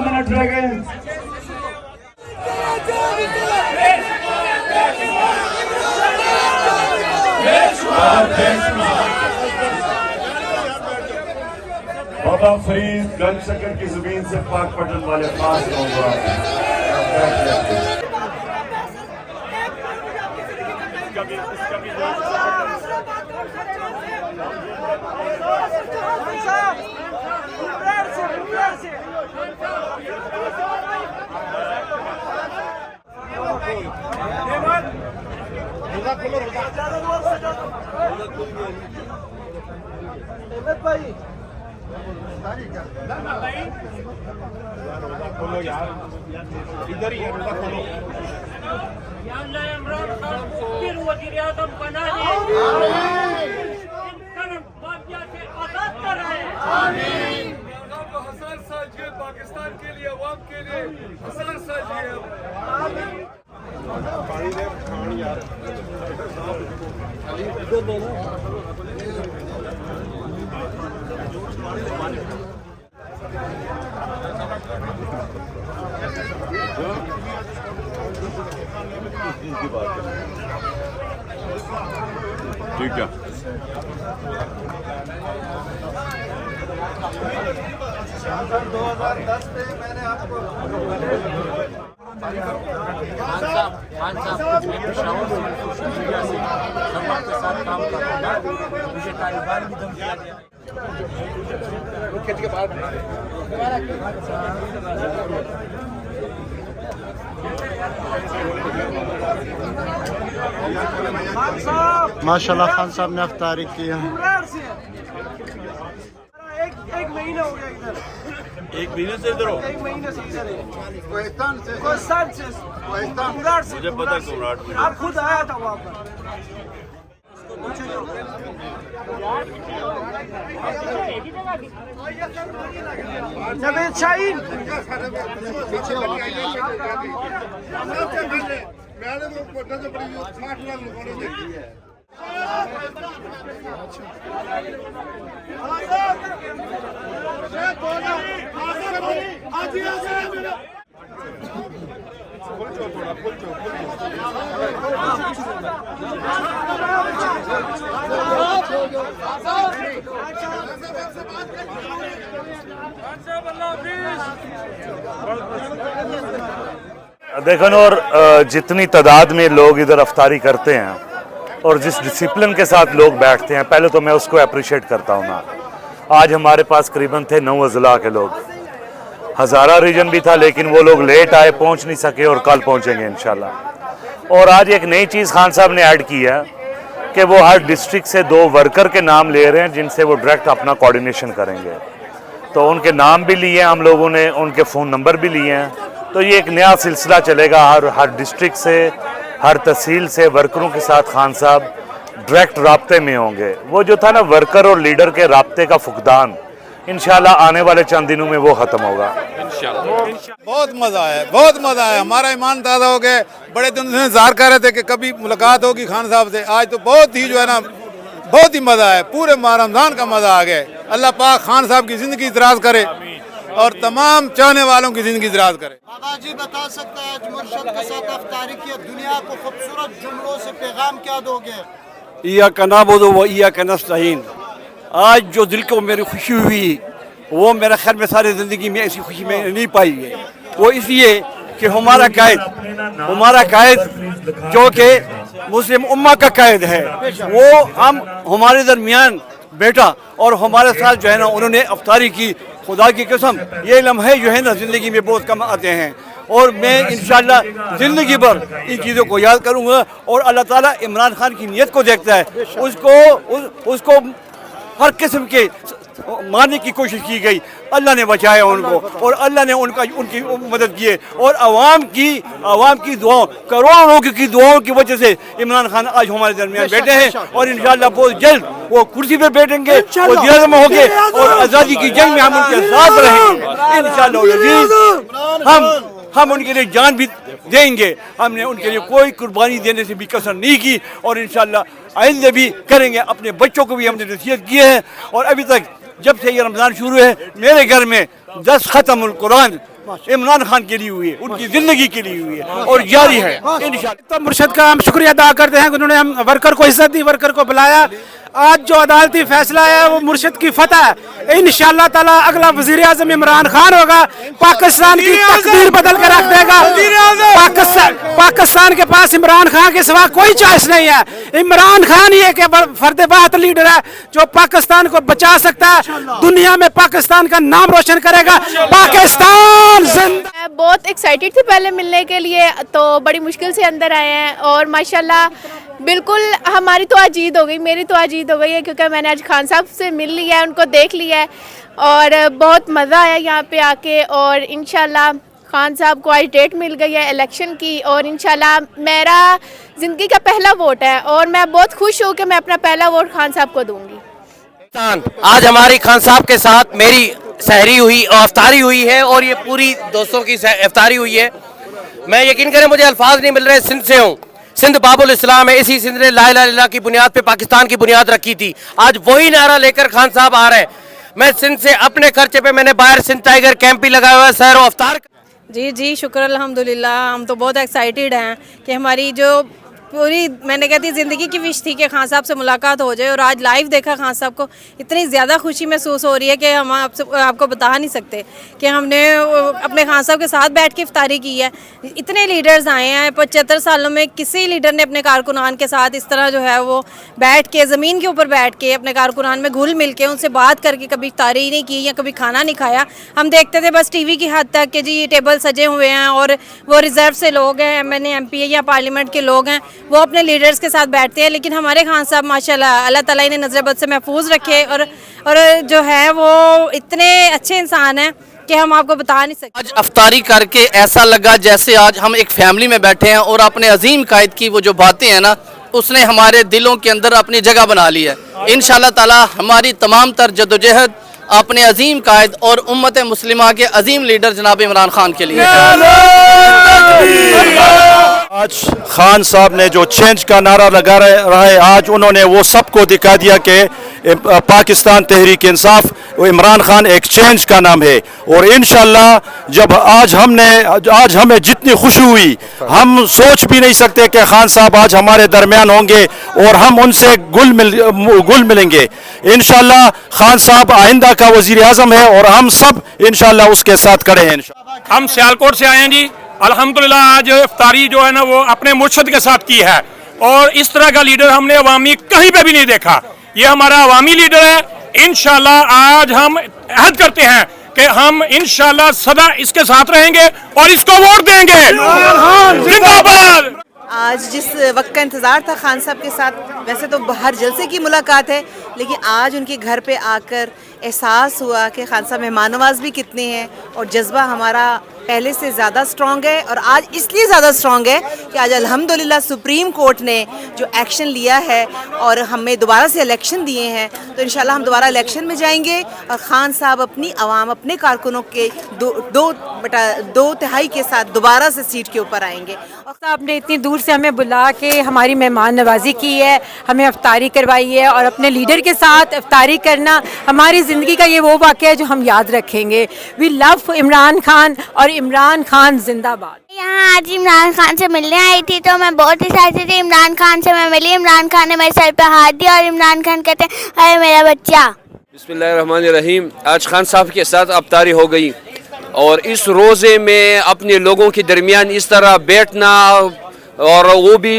Minute रह गए। बाबा फरीद गंज शक्कर की जमीन से पाक पटन वाले खास लोग खोलो यार, इधर ही है, खोलो। या अल्लाह इमरान खान को फिर वज़ीर आज़म बना दे, करम माफिया से आजाद कराए। आमीन। हज़ार साल जिए पाकिस्तान के लिए, अवाम के लिए 1000 साल जिए। आमीन। पानी दे खान यार, इधर दो ना। ठीक है। शानदार 2010 में मैंने आपको खान साहब मैं पेशावर से सोशल मीडिया से समाज के साथ काम कर रहा हूँ। मुझे तालिबान भी धमकियाँ दिया। माशाल्लाह खान साहब ने अफ्तारी किया। एक महीना हो गया इधर। एक महीने से इधर हो? एक महीने से इधर है। कोहिस्तान से मुझे पता है कोराट में। आप खुद आया था वहाँ पर। जवेद शाहीन देखो और जितनी तादाद में लोग इधर अफ्तारी करते हैं और जिस डिसिप्लिन के साथ लोग बैठते हैं, पहले तो मैं उसको अप्रिशिएट करता हूँ ना। आज हमारे पास करीबन थे 9 अज़ला के लोग। हज़ारा रीजन भी था लेकिन वो लोग लेट आए, पहुँच नहीं सके और कल पहुँचेंगे इंशाल्लाह। और आज एक नई चीज़ खान साहब ने ऐड की है कि वो हर डिस्ट्रिक्ट से 2 वर्कर के नाम ले रहे हैं जिनसे वो डायरेक्ट अपना कोऑर्डिनेशन करेंगे। तो उनके नाम भी लिए हम लोगों ने, उनके फ़ोन नंबर भी लिए हैं। तो ये एक नया सिलसिला चलेगा, हर डिस्ट्रिक्ट से, हर तहसील से वर्करों के साथ खान साहब डायरेक्ट राब्ते में होंगे। वो जो था ना वर्कर और लीडर के राब्ते का फुकदान, इंशाल्लाह आने वाले चंद दिनों में वो ख़त्म होगा इंशाल्लाह। बहुत मज़ा आया, बहुत मज़ा आया। हमारा ईमान ताज़ा हो गया। बड़े दिन से इंतज़ार कर रहे थे कि कभी मुलाकात होगी खान साहब से। आज तो बहुत ही जो है ना, बहुत ही मज़ा आया। पूरे माह रमज़ान का मज़ा आ गया। अल्लाह पाक खान साहब की ज़िंदगी दराज करे और तमाम चाहने वालों की ज़िंदगी दराज करे। बाबा जी बता सकते हैं आज मुर्शद के साथ अफ्तारी की दुनिया को खूबसूरत जुमलों से पैगाम क्या दोगे? इय्याका नअबुदु व इय्याका नस्तईन। आज जो दिल को मेरी खुशी हुई वो मेरा ख्याल में सारी ज़िंदगी में ऐसी खुशी मैंने नहीं पाई है। वो इसलिए कि हमारा कायद जो कि मुस्लिम उम्मा का कायद है, वो हमारे दरमियान बैठा और हमारे साथ जो है ना उन्होंने अफ्तारी की। खुदा की कसम ये लम्हे जो है ना ज़िंदगी में बहुत कम आते हैं और मैं इंशाअल्लाह ज़िंदगी भर इन चीज़ों को याद करूँगा। और अल्लाह ताला इमरान खान की नीयत को देखता है। उसको हर किस्म के मारने की कोशिश की गई, अल्लाह ने बचाया उनको और अल्लाह ने उनकी मदद की है। और आवाम की दुआओं, करोड़ों लोगों की दुआओं की वजह से इमरान खान आज हमारे दरमियान बैठे हैं और इंशाअल्लाह बहुत जल्द वो कुर्सी पे बैठेंगे, वो ज़ियारत में होंगे और आज़ादी की जंग में हम उनके साथ रहेंगे इंशाअल्लाह। हम उनके लिए जान भी देंगे। हमने उनके लिए कोई कुर्बानी देने से भी कसर नहीं की और इंशाअल्लाह आइंदा भी करेंगे। अपने बच्चों को भी हमने नसीहत की है और अभी तक जब से ये रमज़ान शुरू है मेरे घर में 10 ख़त्मुल कुरान इमरान खान के लिए हुई है, उनकी जिंदगी के लिए हुई है और जारी है इंशाअल्लाह। तो मुर्शद का हम शुक्रिया अदा करते हैं कि उन्होंने हम वर्कर को इज्जत दी, वर्कर को बुलाया। आज जो अदालती फैसला है वो मुर्शद की फतह है। इंशाअल्लाह ताला अगला वजीर आजम इमरान खान होगा, पाकिस्तान की तकदीर बदल के रख देगा। पाकिस्तान के पास इमरान खान के सिवा कोई चॉइस नहीं है। इमरान खान ही एक फर्द वाहिद लीडर है जो पाकिस्तान को बचा सकता है, दुनिया में पाकिस्तान का नाम रोशन करेगा। पाकिस्तान जिंदा। मैं बहुत एक्साइटेड थी पहले मिलने के लिए, तो बड़ी मुश्किल से अंदर आए हैं और माशाल्लाह बिल्कुल हमारी तो आज ईद हो गई, मेरी तो आज ईद हो गई है क्योंकि मैंने आज खान साहब से मिल लिया है, उनको देख लिया है और बहुत मज़ा आया यहाँ पे आके। और इंशाल्लाह खान साहब को आज डेट मिल गई है इलेक्शन की और इंशाल्लाह मेरा ज़िंदगी का पहला वोट है और मैं बहुत खुश हूँ कि मैं अपना पहला वोट खान साहब को दूँगी। आज हमारी खान साहब के साथ मेरी सहरी हुई और अफ्तारी हुई है और ये पूरी दोस्तों की अफ्तारी हुई है। मैं यकीन करें मुझे अल्फाज नहीं मिल रहे, सिंध से हूँ, सिंध बाबुल इस्लाम है, इसी सिंध ने ला इलाहा इल्लल्लाह की बुनियाद पे पाकिस्तान की बुनियाद रखी थी। आज वही नारा लेकर खान साहब आ रहे हैं। मैं सिंध से अपने खर्चे पे मैंने बाहर सिंध टाइगर कैंप भी लगाया हुआ है, सैर और अफ्तार। जी शुक्र अल्हम्दुलिल्लाह, हम तो बहुत एक्साइटेड हैं कि हमारी जो पूरी मैंने कहती ज़िंदगी की विश थी कि खान साहब से मुलाकात हो जाए और आज लाइव देखा खान साहब को, इतनी ज़्यादा खुशी महसूस हो रही है कि हम आपको बता नहीं सकते कि हमने अपने खान साहब के साथ बैठ के इफ्तारी की है। इतने लीडर्स आए हैं 75 सालों में, किसी लीडर ने अपने कारकुनान के साथ इस तरह जो है वो बैठ के ज़मीन के ऊपर बैठ के अपने कारकुनान में घुल मिल के उनसे बात करके कभी इफ्तारी नहीं की या कभी खाना नहीं खाया। हम देखते थे बस टीवी की हद तक कि जी ये टेबल सजे हुए हैं और वो रिज़र्व से लोग हैं, MNA MP या पार्लियामेंट के लोग हैं, वो अपने लीडर्स के साथ बैठते हैं। लेकिन हमारे खान साहब माशाल्लाह अल्लाह ताला इन्हें नज़र बद से महफूज रखे और जो है वो इतने अच्छे इंसान हैं कि हम आपको बता नहीं सकते। आज अफ्तारी करके ऐसा लगा जैसे आज हम एक फैमिली में बैठे हैं और अपने अजीम कायद की वो जो बातें हैं ना, उसने हमारे दिलों के अंदर अपनी जगह बना ली है। इंशाअल्लाह ताला हमारी तमाम तर जदोजहद अपने अजीम कायद और उम्मत मुस्लिमा के अजीम लीडर जनाब इमरान खान के लिए। आज खान साहब ने जो चेंज का नारा लगा रहा है, आज उन्होंने वो सबको दिखा दिया कि पाकिस्तान तहरीक इंसाफ इमरान खान एक चेंज का नाम है। और इंशाअल्लाह जब आज हमें जितनी खुशी हुई, हम सोच भी नहीं सकते कि खान साहब आज हमारे दरमियान होंगे और हम उनसे गुल मिलेंगे। इंशाअल्लाह खान साहब आइंदा का वजीर आजम है और हम सब इंशाअल्लाह उसके साथ खड़े हैं। हम सियालकोट से आए हैं जी, अल्हम्दुलिल्लाह आज इफ्तारी जो है ना वो अपने मुर्शद के साथ की है और इस तरह का लीडर हमने अवामी कहीं पे भी नहीं देखा। ये हमारा अवामी लीडर है। इंशाल्लाह आज हम अहद करते हैं कि हम इंशाल्लाह सदा इसके साथ रहेंगे और इसको वोट देंगे। जिंदाबाद। आज जिस वक्त का इंतज़ार था खान साहब के साथ, वैसे तो हर जलसे की मुलाकात है, लेकिन आज उनके घर पे आकर एहसास हुआ कि खान साहब मेहमान नवाज भी कितने हैं और जज्बा हमारा पहले से ज़्यादा स्ट्रॉन्ग है। और आज इसलिए ज़्यादा स्ट्रॉन्ग है कि आज अल्हम्दुलिल्लाह सुप्रीम कोर्ट ने जो एक्शन लिया है और हमें दोबारा से इलेक्शन दिए हैं, तो इंशाल्लाह हम दोबारा इलेक्शन में जाएंगे और ख़ान साहब अपनी आवाम, अपने कारकुनों के दो तिहाई के साथ दोबारा से सीट के ऊपर आएंगे। और साहब ने इतनी दूर से हमें बुला के हमारी मेहमान नवाजी की है, हमें अफ्तारी करवाई है और अपने लीडर के साथ अफ्तारी करना हमारी ज़िंदगी का ये वो वाक़या है जो हम याद रखेंगे। वी लव इमरान खान और इमरान खान जिंदाबाद। यहाँ आज इमरान खान से मिलने आई थी तो मैं बहुत एक्साइटेड थी। इमरान खान से मैं मिली, इमरान खान ने मेरे सर पे हाथ दिया और इमरान खान कहते हैं अरे मेरा बच्चा। बिस्मिल्लाहिर्रहमानिर्रहीम। आज खान साहब के साथ अफ्तारी हो गई और इस रोज़े में अपने लोगों के दरमियान इस तरह बैठना और वो भी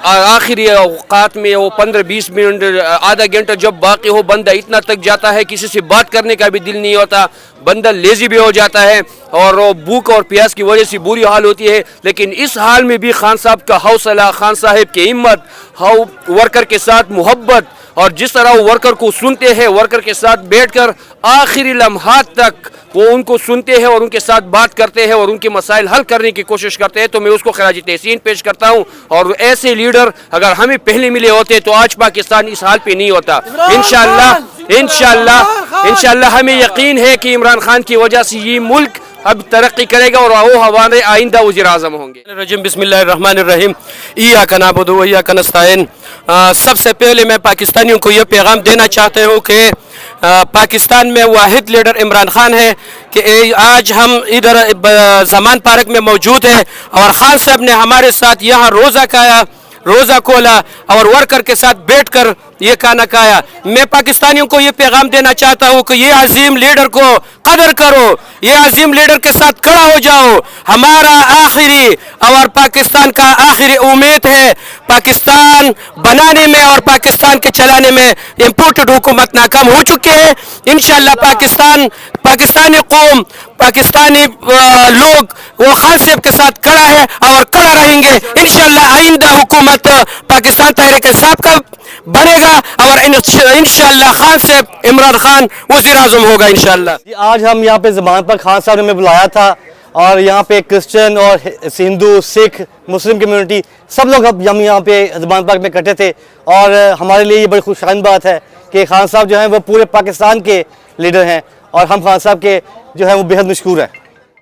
आखिरी औकात में वो 15-20 मिनट आधा घंटा जब बाकी हो, बंदा इतना तक जाता है किसी से बात करने का भी दिल नहीं होता, बंदा लेजी भी हो जाता है और भूख और प्यास की वजह से बुरी हाल होती है। लेकिन इस हाल में भी खान साहब का हौसला, खान साहब की हिम्मत, वर्कर के साथ मोहब्बत और जिस तरह वो वर्कर को सुनते हैं, वर्कर के साथ बैठकर आखिरी लम्हात तक वो उनको सुनते हैं और उनके साथ बात करते हैं और उनके मसाइल हल करने की कोशिश करते हैं, तो मैं उसको खराज तहसीन पेश करता हूँ। और ऐसे लीडर अगर हमें पहले मिले होते तो आज पाकिस्तान इस हाल पे नहीं होता। इंशाअल्लाह हमें यकीन है कि इमरान खान की वजह से ये मुल्क अब तरक्की करेगा और वो हमारे आइंदा वज़ीर आज़म होंगे। बिस्मिल्लाहिर्रहमानिर्रहीम। इय्याका नअबुदु व इय्याका नस्तईन। सबसे पहले मैं पाकिस्तानियों को ये पैगाम देना चाहता हूँ कि पाकिस्तान में वाहिद लीडर इमरान खान है कि आज हम इधर ज़मान पार्क में मौजूद हैं और खान साहब ने हमारे साथ यहाँ रोज़ा खोला और वर्कर के साथ बैठकर ये खाना खाया। मैं पाकिस्तानियों को ये पैगाम देना चाहता हूँ कि ये अजीम लीडर को कदर करो, ये अजीम लीडर के साथ खड़ा हो जाओ। हमारा आखिरी और पाकिस्तान का आखिरी उम्मीद है पाकिस्तान बनाने में और पाकिस्तान के चलाने में इम्पोर्टेड हुकूमत नाकाम हो चुके हैं। इंशाल्लाह पाकिस्तानी कौम, पाकिस्तानी लोग वो खान साहब के साथ खड़ा है और खड़ा रहेंगे। इंशाल्लाह आइंदा हुकूमत पाकिस्तान तहरीक इंसाफ का बनेगा और इंशाल्लाह खान साहब इमरान खान वज़ीर आज़म होगा इंशाल्लाह। आज हम यहाँ पे ज़मान पर खान साहब ने हमें बुलाया था और यहाँ पे क्रिश्चियन और हिंदू, सिख, मुस्लिम कम्युनिटी सब लोग हम यहाँ पे ज़मान पार्क में इकट्ठे थे और हमारे लिए ये बड़ी खुशहाल बात है कि खान साहब जो हैं वो पूरे पाकिस्तान के लीडर हैं और हम खान साहब के जो है वो बेहद मशकूर हैं।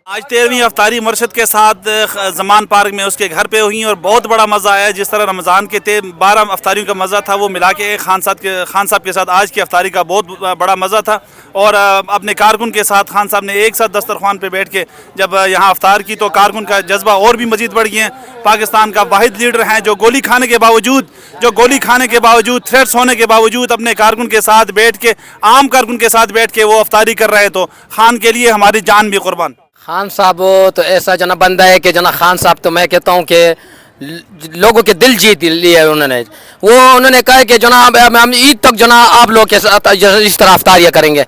आज 13वीं अफ्तारी मुर्शद के साथ ज़मान पार्क में उसके घर पे हुई और बहुत बड़ा मज़ा आया। जिस तरह रमज़ान के 12 अफ्तारियों का मज़ा था वो मिला के खान साहब के साथ आज की अफ्तारी का बहुत बड़ा मज़ा था। और अपने कारकुन के साथ खान साहब ने एक साथ दस्तरखान पे बैठ के जब यहाँ अफ्तार की तो कारकुन का जज्बा और भी मज़ीद बढ़ गए। पाकिस्तान का वाहिद लीडर हैं जो गोली खाने के बावजूद थ्रेट्स होने के बावजूद अपने कारकुन के साथ बैठ के, आम कारकुन के साथ बैठ के वो अफ्तारी कर रहे। तो खान के लिए हमारी जान भी कुर्बान। खान साहब तो ऐसा जना बंदा है कि जना खान साहब तो मैं कहता हूँ कि लोगों के दिल जीत लिए उन्होंने कहा कि जनाब हम ईद तक जना आप लोग के साथ इस तरह अफ्तारियाँ करेंगे।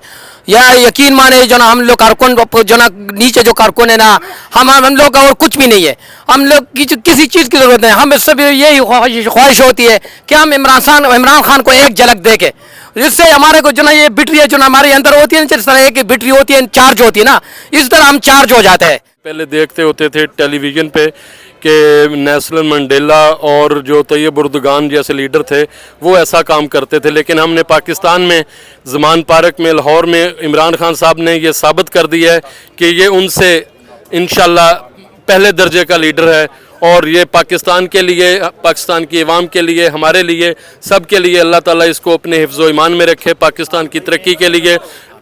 या यकीन माने जना हम लोग कारकुन जना नीचे जो कारकुन है ना हम लोग का और कुछ भी नहीं है। हम लोग किसी चीज़ की ज़रूरत नहीं, हम सब यही ख्वाहिश होती है कि हम इमरान खान को एक झलक देखें, जिससे हमारे को जो ना ये बैटरी जो हमारे अंदर होती है, जिस तरह एक बैटरी होती है चार्ज होती है ना, इस तरह हम चार्ज हो जाते हैं। पहले देखते होते थे टेलीविज़न पे कि नेल्सन मंडेला और जो तैयब उर्दगान जैसे लीडर थे वो ऐसा काम करते थे, लेकिन हमने पाकिस्तान में ज़मान पार्क में लाहौर में इमरान खान साहब ने ये साबित कर दिया है कि ये उनसे इंशाल्लाह पहले दर्जे का लीडर है। और ये पाकिस्तान के लिए, पाकिस्तान की अवाम के लिए, हमारे लिए, सब के लिए अल्लाह ताला इसको अपने हिफ्ज़ व ईमान में रखे। पाकिस्तान की तरक्की के लिए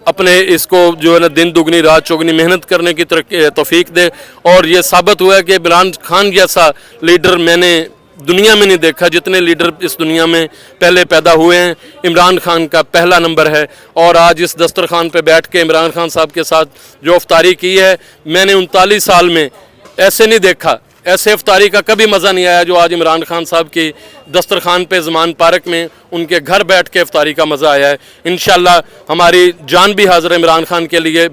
अपने इसको जो है ना दिन दुगनी रात चौगनी मेहनत करने की तौफीक दे। और ये साबित हुआ है कि इमरान खान जैसा लीडर मैंने दुनिया में नहीं देखा। जितने लीडर इस दुनिया में पहले पैदा हुए हैं इमरान खान का पहला नंबर है। और आज इस दस्तरखान पे बैठ के इमरान खान साहब के साथ जो अफ्तारी की है, मैंने 39 साल में ऐसे नहीं देखा, ऐसे अफ्तारी का कभी मज़ा नहीं आया जो आज इमरान खान साहब की दस्तरखान पे ज़मान पार्क में उनके घर बैठ के अफ्तारी का मज़ा आया है। इंशाल्लाह हमारी जान भी हाज़िर है इमरान खान के लिए।